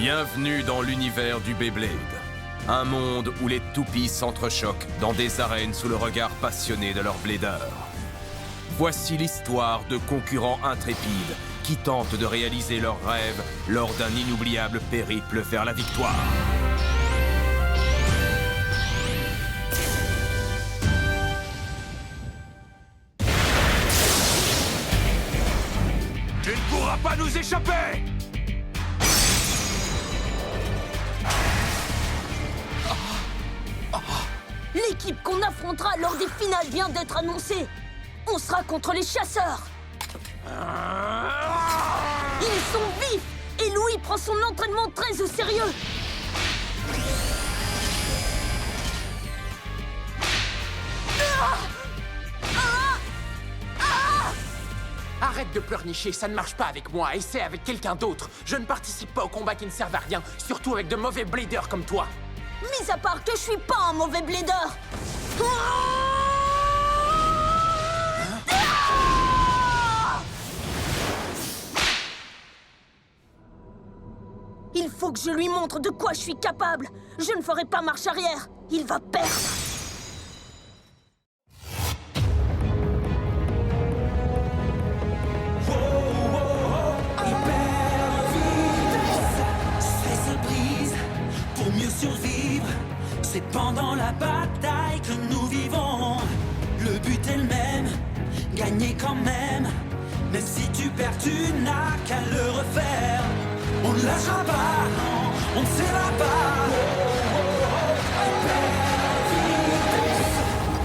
Bienvenue dans l'univers du Beyblade. Un monde où les toupies s'entrechoquent dans des arènes sous le regard passionné de leurs bladeurs. Voici l'histoire de concurrents intrépides qui tentent de réaliser leurs rêves lors d'un inoubliable périple vers la victoire. Tu ne pourras pas nous échapper! L'équipe qu'on affrontera lors des finales vient d'être annoncée. On sera contre les chasseurs. Ils sont vifs et Louis prend son entraînement très au sérieux. Arrête de pleurnicher, ça ne marche pas avec moi. Essaie avec quelqu'un d'autre. Je ne participe pas aux combats qui ne servent à rien, surtout avec de mauvais bladers comme toi. Mis à part que je suis pas un mauvais blader. Il faut que je lui montre de quoi je suis capable. Je ne ferai pas marche arrière. Il va perdre. Survivre, c'est pendant la bataille que nous vivons. Le but est le même, gagner quand même. Même si tu perds, tu n'as qu'à le refaire. On ne lâchera pas, non, on ne s'ira pas.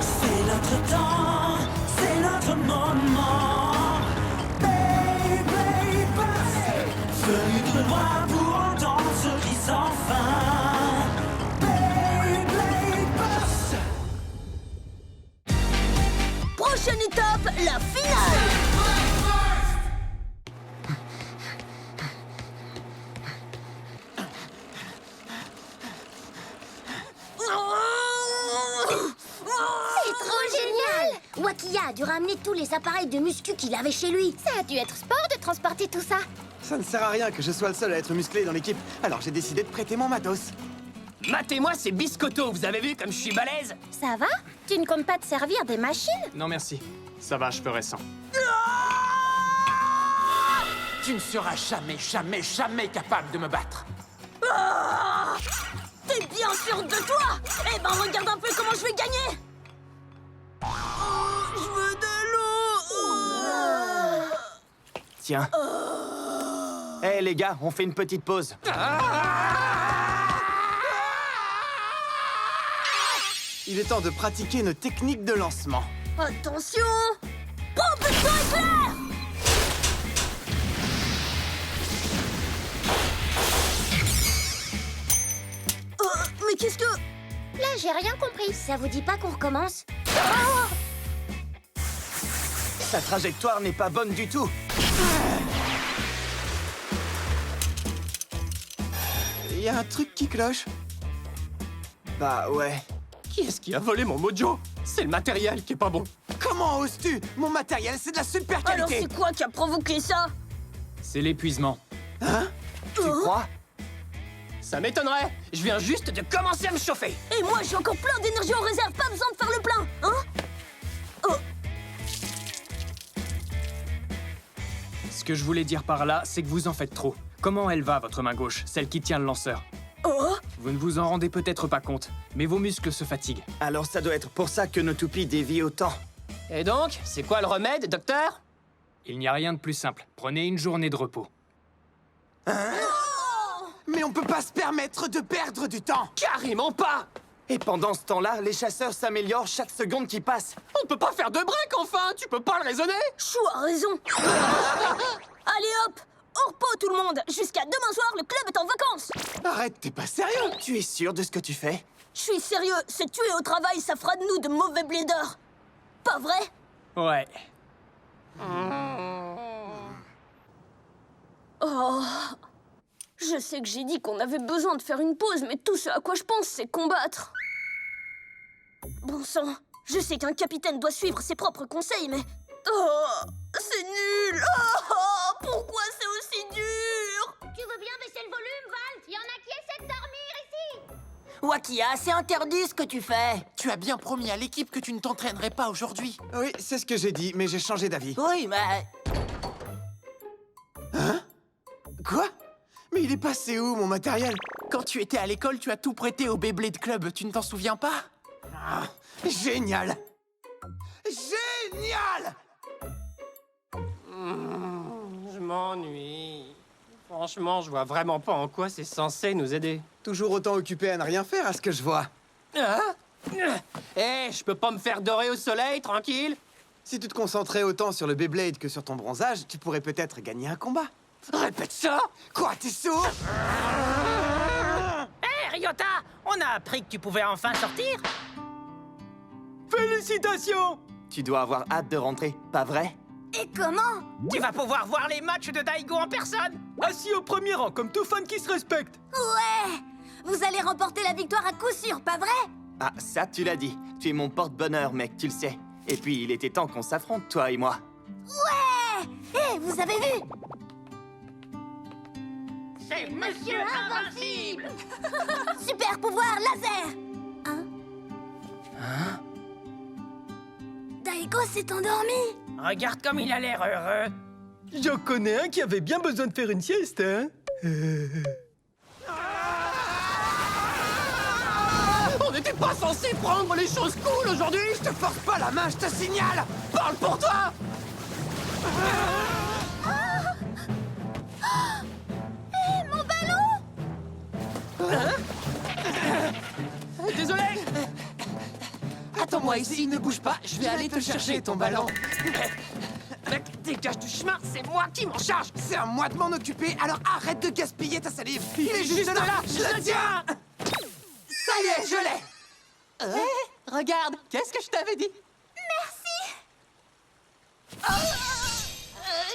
C'est notre temps, c'est notre moment. Beyblade Burst, venu de loin pour entendre ce qui sans fin. Prochaine étape, la finale. C'est trop génial! Wakiya a dû ramener tous les appareils de muscu qu'il avait chez lui. Ça a dû être sport de transporter tout ça. Ça ne sert à rien que je sois le seul à être musclé dans l'équipe, alors j'ai décidé de prêter mon matos. Matez-moi ces biscottos, vous avez vu comme je suis balèze? Ça va? Tu ne comptes pas te servir des machines? Non merci, ça va, je ferai sans. Tu ne seras jamais capable de me battre. T'es bien sûr de toi? Eh ben regarde un peu comment je vais gagner. Je veux de l'eau. Tiens. Hé les gars, on fait une petite pause. Il est temps de pratiquer nos techniques de lancement. Attention! Propulsion éclair! Mais qu'est-ce que... Là, j'ai rien compris. Ça vous dit pas qu'on recommence? Sa trajectoire n'est pas bonne du tout. Il y a un truc qui cloche. Bah ouais. Qui est-ce qui a volé mon mojo? C'est le matériel qui est pas bon. Comment oses-tu? Mon matériel, c'est de la super Alors qualité. c'est quoi qui a provoqué ça? C'est l'épuisement. Hein? Tu crois? Ça m'étonnerait. Je viens juste de commencer à me chauffer. Et moi j'ai encore plein d'énergie en réserve, pas besoin de faire le plein, hein? Ce que je voulais dire par là, c'est que vous en faites trop. Comment elle va, votre main gauche, celle qui tient le lanceur? Oh? Vous ne vous en rendez peut-être pas compte, mais vos muscles se fatiguent. Alors ça doit être pour ça que nos toupies dévient autant. Et donc, c'est quoi le remède, docteur? Il n'y a rien de plus simple. Prenez une journée de repos. Mais on peut pas se permettre de perdre du temps. Carrément pas. Et pendant ce temps-là, les chasseurs s'améliorent chaque seconde qui passe. On peut pas faire de break, enfin. Tu peux pas le raisonner? Chou a raison. Allez hop, au repos tout le monde. Jusqu'à demain soir, le club est en vacances. Arrête, t'es pas sérieux? Tu es sûr de ce que tu fais? Je suis sérieux, se tuer au travail, ça fera de nous de mauvais bladers. Pas vrai? Ouais. Oh... Je sais que j'ai dit qu'on avait besoin de faire une pause, mais tout ce à quoi je pense, c'est combattre. Bon sang, je sais qu'un capitaine doit suivre ses propres conseils, mais... Oh, c'est nul. Oh, pourquoi c'est aussi dur? Tu veux bien baisser le volume, Valt? Y Wakia, c'est interdit ce que tu fais. Tu as bien promis à l'équipe que tu ne t'entraînerais pas aujourd'hui. Oui, c'est ce que j'ai dit, mais j'ai changé d'avis. Oui, mais... Quoi? Mais il est passé où, mon matériel? Quand tu étais à l'école, tu as tout prêté au Beyblade Club, tu ne t'en souviens pas? Ah, génial! Génial! Je m'ennuie. Franchement, je vois vraiment pas en quoi c'est censé nous aider. Toujours autant occupé à ne rien faire, à ce que je vois. Je peux pas me faire dorer au soleil, tranquille? Si tu te concentrais autant sur le Beyblade que sur ton bronzage, tu pourrais peut-être gagner un combat. Répète ça! Quoi, t'es sourd? Hé, Ryota! On a appris que tu pouvais enfin sortir. Félicitations! Tu dois avoir hâte de rentrer, pas vrai? Et comment? Tu vas pouvoir voir les matchs de Daigo en personne. Assis au premier rang, comme tout fan qui se respecte. Ouais! Vous allez remporter la victoire à coup sûr, pas vrai? Ah, ça, tu l'as dit. Tu es mon porte-bonheur, mec, tu le sais. Et puis, il était temps qu'on s'affronte, toi et moi. Ouais! Hé, vous avez vu? C'est Monsieur Invincible. Super pouvoir laser! Hein? Daigo s'est endormi! Regarde comme il a l'air heureux. J'en connais un qui avait bien besoin de faire une sieste, hein? On n'était pas censé prendre les choses cool aujourd'hui. Je te force pas la main, je te signale! Parle pour toi. Hé, mon ballon! Désolé. Attends-moi ici, ne bouge pas. Je vais aller te chercher ton ballon. Mec, dégage du chemin, c'est moi qui m'en charge. C'est à moi de m'en occuper, alors arrête de gaspiller ta salive! Il est juste là! je le tiens. Ça y est, je l'ai. Regarde, qu'est-ce que je t'avais dit?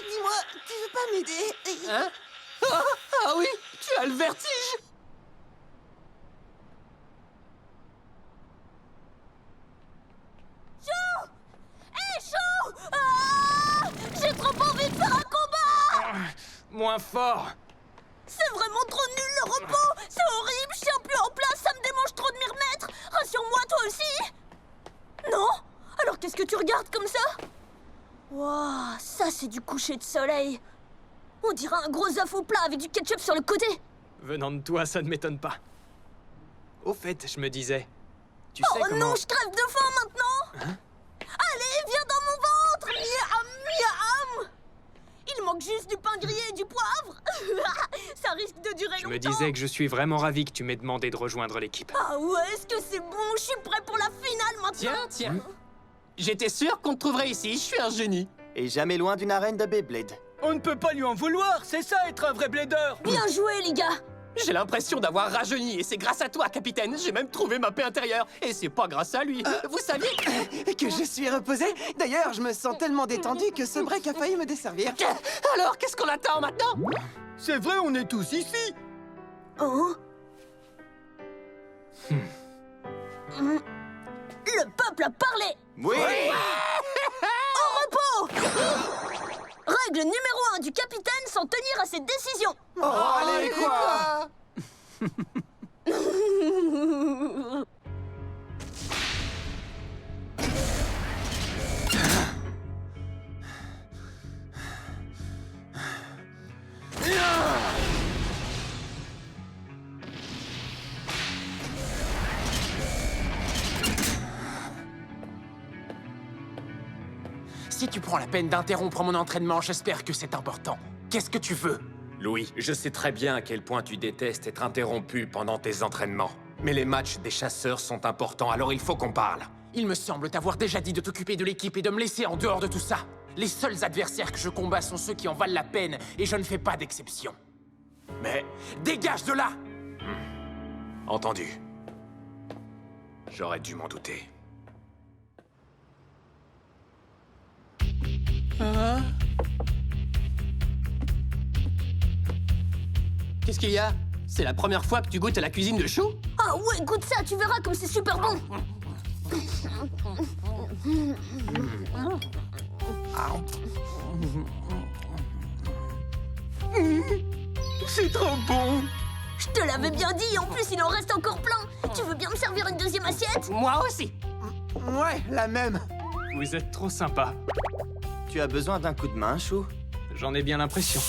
Dis-moi, tu veux pas m'aider? Hein? Ah oui, tu as le vertige. Hé, Chou! Ah, j'ai trop envie de faire un combat! Moins fort. C'est vraiment trop nul le repos! C'est horrible, je tiens plus en place, ça me démange trop de m'y remettre! Rassure-moi, toi aussi! Non? Alors qu'est-ce que tu regardes comme ça? Waouh, ça c'est du coucher de soleil! On dirait un gros œuf au plat avec du ketchup sur le côté! Venant de toi, ça ne m'étonne pas. Au fait, je me disais... Tu sais Oh comment... non, je crève de faim maintenant! Allez, viens dans mon ventre! Miam, miam! Il manque juste du pain grillé et du poivre! Ça risque de durer Je longtemps! me disais que je suis vraiment ravi que tu m'aies demandé de rejoindre l'équipe. Ah ouais, est-ce que c'est bon? Je suis prêt pour la finale maintenant! Tiens. J'étais sûr qu'on te trouverait ici, je suis un génie. Et jamais loin d'une arène de Beyblade. On ne peut pas lui en vouloir, c'est ça être un vrai blader. Bien joué, les gars! J'ai l'impression d'avoir rajeuni et c'est grâce à toi, capitaine. J'ai même trouvé ma paix intérieure. Et c'est pas grâce à lui. Vous saviez Que je suis reposé? D'ailleurs, je me sens tellement détendu que ce break a failli me desservir. Alors, qu'est-ce qu'on attend maintenant? C'est vrai, on est tous ici. Oh? Le peuple a parlé! Oui! Au repos! Règle numéro 1 du capitaine, s'en tenir à ses décisions! Oh, allez, quoi? Si tu prends la peine d'interrompre mon entraînement, j'espère que c'est important. Qu'est-ce que tu veux? Louis, je sais très bien à quel point tu détestes être interrompu pendant tes entraînements. Mais les matchs des chasseurs sont importants, alors il faut qu'on parle. Il me semble t'avoir déjà dit de t'occuper de l'équipe et de me laisser en dehors de tout ça. Les seuls adversaires que je combats sont ceux qui en valent la peine, et je ne fais pas d'exception. Mais... Dégage de là! entendu. J'aurais dû m'en douter. Qu'est-ce qu'il y a? C'est la première fois que tu goûtes à la cuisine de Chou? Ah ouais, goûte ça, tu verras comme c'est super bon! C'est trop bon. Je te l'avais bien dit, en plus il en reste encore plein. Tu veux bien me servir une deuxième assiette? Moi aussi. Ouais, la même. Vous êtes trop sympa. Tu as besoin d'un coup de main, Chou? J'en ai bien l'impression.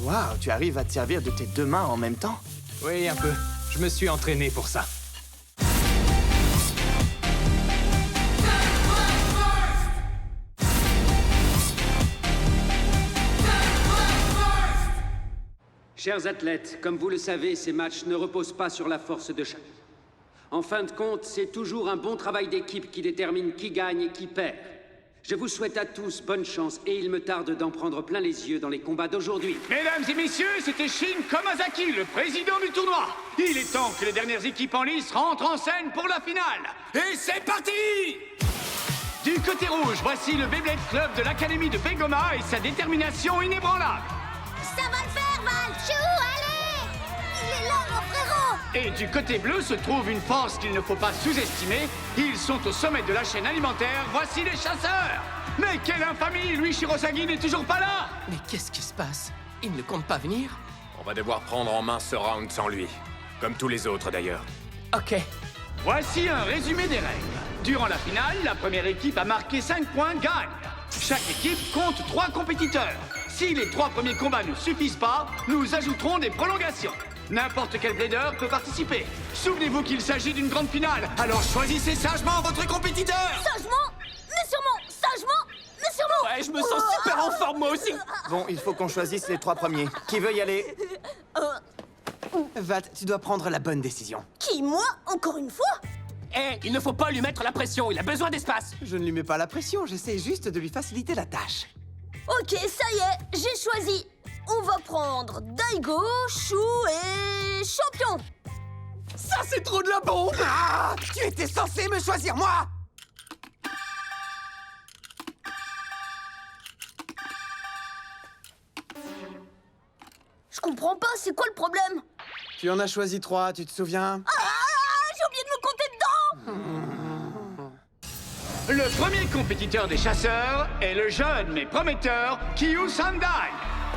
Waouh, tu arrives à te servir de tes deux mains en même temps? Oui, un peu. Je me suis entraîné pour ça. Chers athlètes, comme vous le savez, ces matchs ne reposent pas sur la force de chacun. En fin de compte, c'est toujours un bon travail d'équipe qui détermine qui gagne et qui perd. Je vous souhaite à tous bonne chance et il me tarde d'en prendre plein les yeux dans les combats d'aujourd'hui. Mesdames et messieurs, c'était Shin Komazaki, le président du tournoi. Il est temps que les dernières équipes en lice rentrent en scène pour la finale. Et c'est parti! Du côté rouge, voici le Beyblade Club de l'Académie de Begoma et sa détermination inébranlable. Ça va le faire, Val! Chou, allez! Il est là, mon frérot! Et du côté bleu se trouve une force qu'il ne faut pas sous-estimer. Ils sont au sommet de la chaîne alimentaire. Voici les chasseurs! Mais quelle infamie! Lui, Shirosagi, n'est toujours pas là! Mais qu'est-ce qui se passe? Il ne compte pas venir? On va devoir prendre en main ce round sans lui. Comme tous les autres, d'ailleurs. Ok. Voici un résumé des règles. Durant la finale, la première équipe a marqué 5 points, gagne. Chaque équipe compte 3 compétiteurs. Si les 3 premiers combats ne suffisent pas, nous ajouterons des prolongations. N'importe quel blader peut participer. Souvenez-vous qu'il s'agit d'une grande finale, alors choisissez sagement votre compétiteur. Sagement, mais sûrement, sagement, mais sûrement. Ouais, je me sens super en forme, moi aussi. Bon, il faut qu'on choisisse les 3 premiers. Qui veut y aller? Vat, tu dois prendre la bonne décision. Qui, moi? Encore une fois? Eh, il ne faut pas lui mettre la pression, il a besoin d'espace. Je ne lui mets pas la pression, j'essaie juste de lui faciliter la tâche. Ok, ça y est, j'ai choisi. On va prendre Daigo, Chou et Champion. Ça, c'est trop de la bombe! Ah, tu étais censé me choisir, moi! Je comprends pas, c'est quoi le problème? Tu en as choisi 3, tu te souviens? J'ai oublié de me compter dedans. Le premier compétiteur des chasseurs est le jeune mais prometteur Kyu Sandai.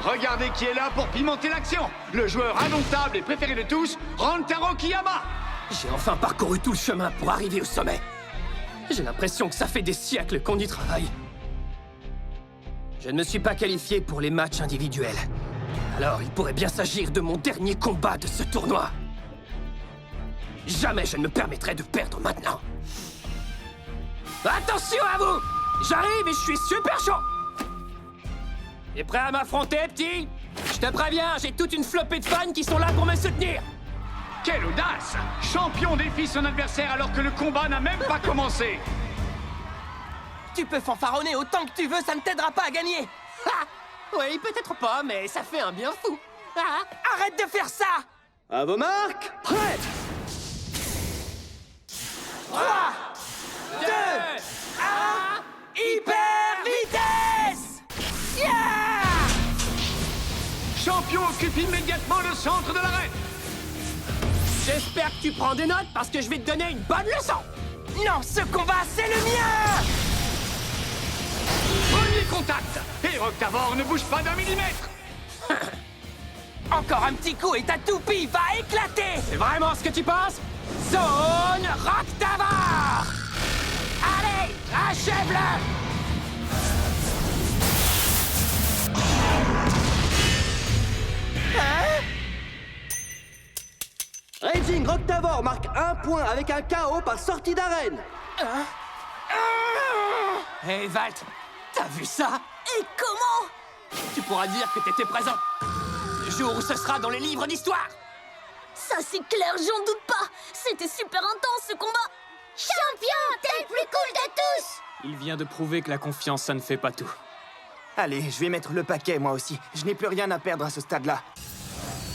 Regardez qui est là pour pimenter l'action. Le joueur indomptable et préféré de tous, Rantaro Kiyama. J'ai enfin parcouru tout le chemin pour arriver au sommet. J'ai l'impression que ça fait des siècles qu'on y travaille. Je ne me suis pas qualifié pour les matchs individuels. Alors, il pourrait bien s'agir de mon dernier combat de ce tournoi. Jamais je ne me permettrai de perdre maintenant. Attention à vous! J'arrive et je suis super chaud! T'es prêt à m'affronter, petit? Je te préviens, j'ai toute une flopée de fans qui sont là pour me soutenir! Quelle audace! Champion défie son adversaire alors que le combat n'a même pas commencé. Tu peux fanfaronner autant que tu veux, ça ne t'aidera pas à gagner! Ha! Oui, peut-être pas, mais ça fait un bien fou! Ah, arrête de faire ça! À vos marques, prêts! 3, 2, 1, hyper vitesse! Yeah! Champion occupe immédiatement le centre de l'arène. J'espère que tu prends des notes parce que je vais te donner une bonne leçon! Non, ce combat, c'est le mien! Premier contact. Et Octavor ne bouge pas d'un millimètre. Encore un petit coup et ta toupie va éclater! C'est vraiment ce que tu penses? Zone Octavor! Allez, achève-le! Raging Octavor marque 1 point avec un KO par sortie d'arène. Hey Valt, t'as vu ça? Et comment? Tu pourras dire que t'étais présent. Le jour où ce sera dans les livres d'histoire. Ça c'est clair, j'en doute pas. C'était super intense ce combat. Champion, t'es le plus cool de tous! Il vient de prouver que la confiance, ça ne fait pas tout. Allez, je vais mettre le paquet, moi aussi. Je n'ai plus rien à perdre à ce stade-là.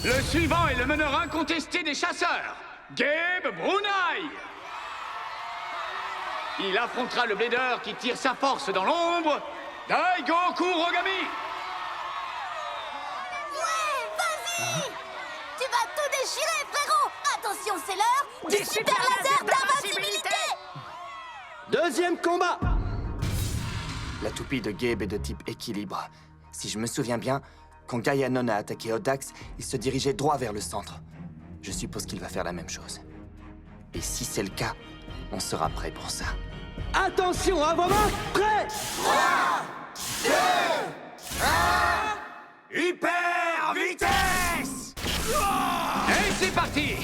Le suivant est le meneur incontesté des chasseurs, Gabe Brunei. Il affrontera le blader qui tire sa force dans l'ombre, Daigo Kurogami. Ouais, vas-y! Tu vas tout déchirer, frérot! Attention, c'est l'heure du super laser d'invincibilité! Deuxième combat. La toupie de Gabe est de type équilibre. Si je me souviens bien, quand Gaianon a attaqué Audax, il se dirigeait droit vers le centre. Je suppose qu'il va faire la même chose. Et si c'est le cas, on sera prêt pour ça. Attention, avant-marque, prêt 3, 2, 1... Hyper vitesse! Et c'est parti!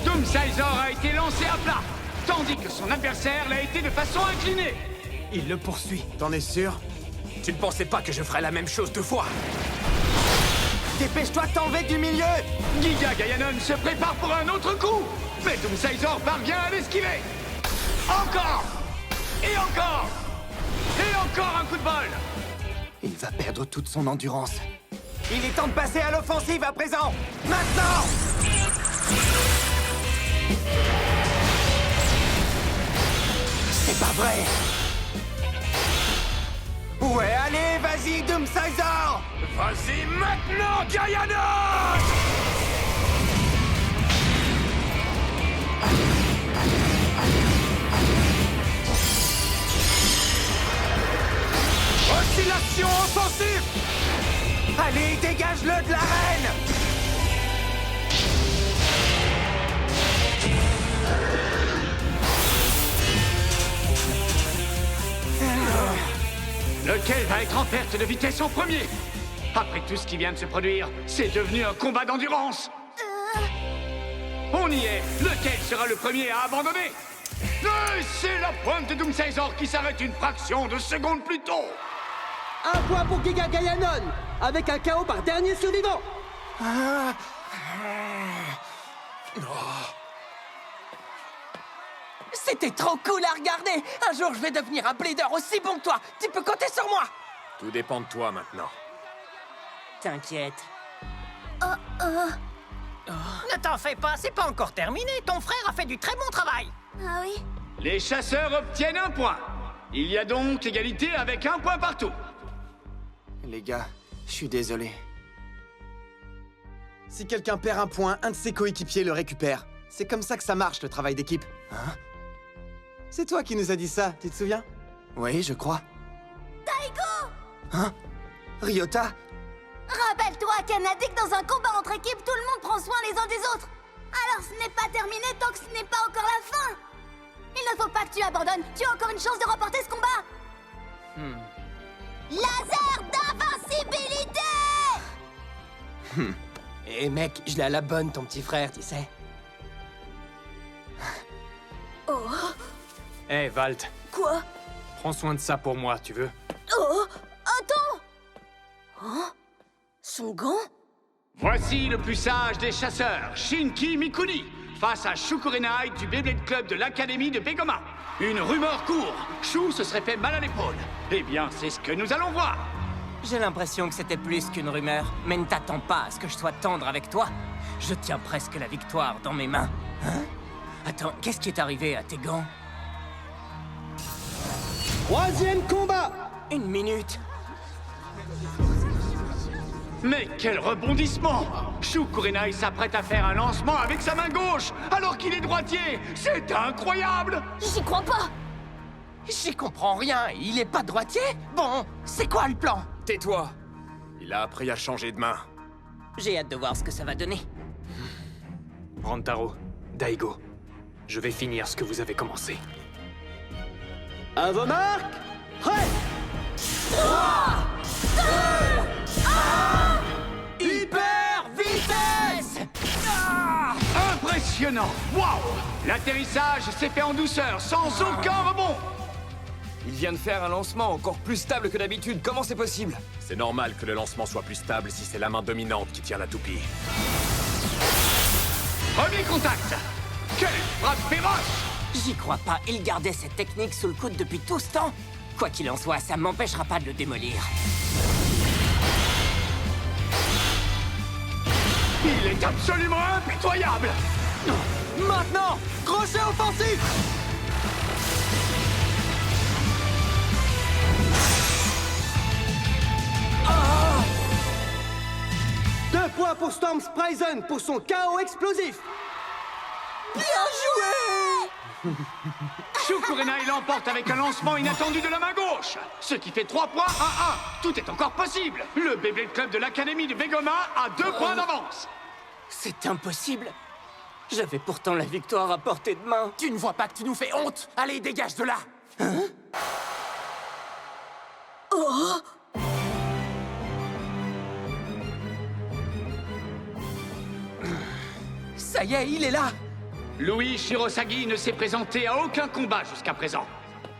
Doomsizer a été lancé à plat, tandis que son adversaire l'a été de façon inclinée. Il le poursuit. T'en es sûr? Tu ne pensais pas que je ferais la même chose 2 fois? Dépêche-toi de t'enlever du milieu! Giga Gaianon se prépare pour un autre coup, mais Doomsizer parvient à l'esquiver. Encore! Et encore! Et encore un coup de bol! Il va perdre toute son endurance. Il est temps de passer à l'offensive à présent! Maintenant! C'est pas vrai! Ouais, allez, vas-y, Doomsizer! Vas-y maintenant, Gaianon! Oscillation offensive! Allez, dégage-le de l'arène! Lequel va être en perte de vitesse en premier? Après tout ce qui vient de se produire, c'est devenu un combat d'endurance. On y est. Lequel sera le premier à abandonner? Et c'est la pointe de Doomsizer qui s'arrête une fraction de seconde plus tôt. 1 point pour Giga Gaianon, avec un KO par dernier survivant. C'était trop cool à regarder. Un jour, je vais devenir un blader aussi bon que toi. Tu peux compter sur moi. Tout dépend de toi maintenant. T'inquiète. Ne t'en fais pas, c'est pas encore terminé. Ton frère a fait du très bon travail. Ah oui? Les chasseurs obtiennent 1 point. Il y a donc égalité avec 1 point partout. Les gars, je suis désolé. Si quelqu'un perd un point, un de ses coéquipiers le récupère. C'est comme ça que ça marche, le travail d'équipe. Hein? C'est toi qui nous as dit ça, tu te souviens? Oui, je crois. Daigo! Hein? Ryota? Rappelle-toi qu'Anne a dit que dans un combat entre équipes, tout le monde prend soin les uns des autres. Alors ce n'est pas terminé tant que ce n'est pas encore la fin. Il ne faut pas que tu abandonnes. Tu as encore une chance de remporter ce combat. Laser d'invincibilité! Eh mec, je l'ai à la bonne, ton petit frère, tu sais. Oh, Hé, Valt, quoi? prends soin de ça pour moi, tu veux? Oh, attends! Hein? Son gant? Voici le plus sage des chasseurs, Shinki Mikuni, face à Shu Kurenai du Beyblade Club de l'Académie de Begoma. Une rumeur court, Shu se serait fait mal à l'épaule. Eh bien, c'est ce que nous allons voir. J'ai l'impression que c'était plus qu'une rumeur. Mais ne t'attends pas à ce que je sois tendre avec toi. Je tiens presque la victoire dans mes mains. Hein? Attends, qu'est-ce qui est arrivé à tes gants? 3e combat. 1 minute. Mais quel rebondissement! Shu Kurenai s'apprête à faire un lancement avec sa main gauche, alors qu'il est droitier! C'est incroyable! J'y crois pas! J'y comprends rien, il est pas droitier? Bon, c'est quoi le plan? Tais-toi! Il a appris à changer de main. J'ai hâte de voir ce que ça va donner. Rantaro, Daigo, je vais finir ce que vous avez commencé. À vos marques, prêt 3, 2, 1... Hyper vitesse! Impressionnant! Waouh! L'atterrissage s'est fait en douceur, sans aucun rebond! Il vient de faire un lancement encore plus stable que d'habitude. Comment c'est possible? C'est normal que le lancement soit plus stable si c'est la main dominante qui tient la toupie. Premier contact! Quelle frappe féroce! J'y crois pas, il gardait cette technique sous le coude depuis tout ce temps. Quoi qu'il en soit, ça m'empêchera pas de le démolir. Il est absolument impitoyable! Maintenant, crochet offensif. Oh! 2 points pour Storm Sprisen pour son KO explosif. Bien joué! Shukurenai l'emporte avec un lancement inattendu de la main gauche. Ce qui fait 3 points à 1. Tout est encore possible. Le Beyblade Club de l'Académie de Begoma a 2 points d'avance. C'est impossible. J'avais pourtant la victoire à portée de main. Tu ne vois pas que tu nous fais honte? Allez, dégage de là! Hein? Oh! Ça y est, il est là! Louis Shirosagi ne s'est présenté à aucun combat jusqu'à présent.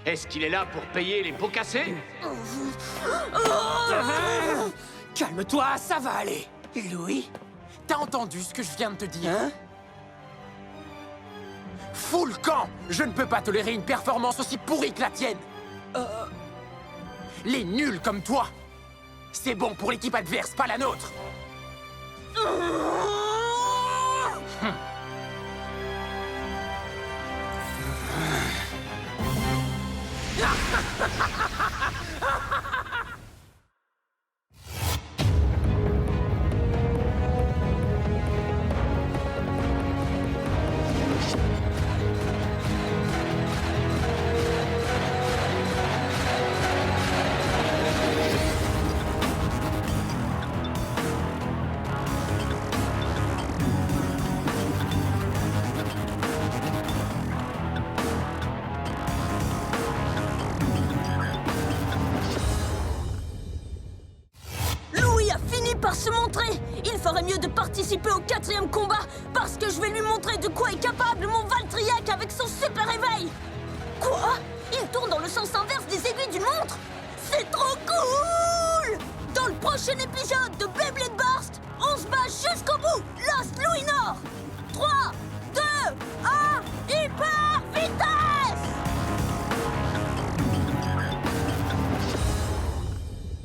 Est-ce qu'il est là pour payer les pots cassés? Calme-toi, ça va aller! Louis, t'as entendu ce que je viens de te dire? Hein? Fous le camp! Je ne peux pas tolérer une performance aussi pourrie que la tienne! Les nuls comme toi! C'est bon pour l'équipe adverse, pas la nôtre! Par se montrer. Il ferait mieux de participer au 4e combat parce que je vais lui montrer de quoi est capable mon Valtryek avec son super éveil. Quoi? Il tourne dans le sens inverse des aiguilles d'une montre? C'est trop cool! Dans le prochain épisode de Beyblade Burst, on se bat jusqu'au bout. Lost Louis Nord. 3, 2, 1, hyper!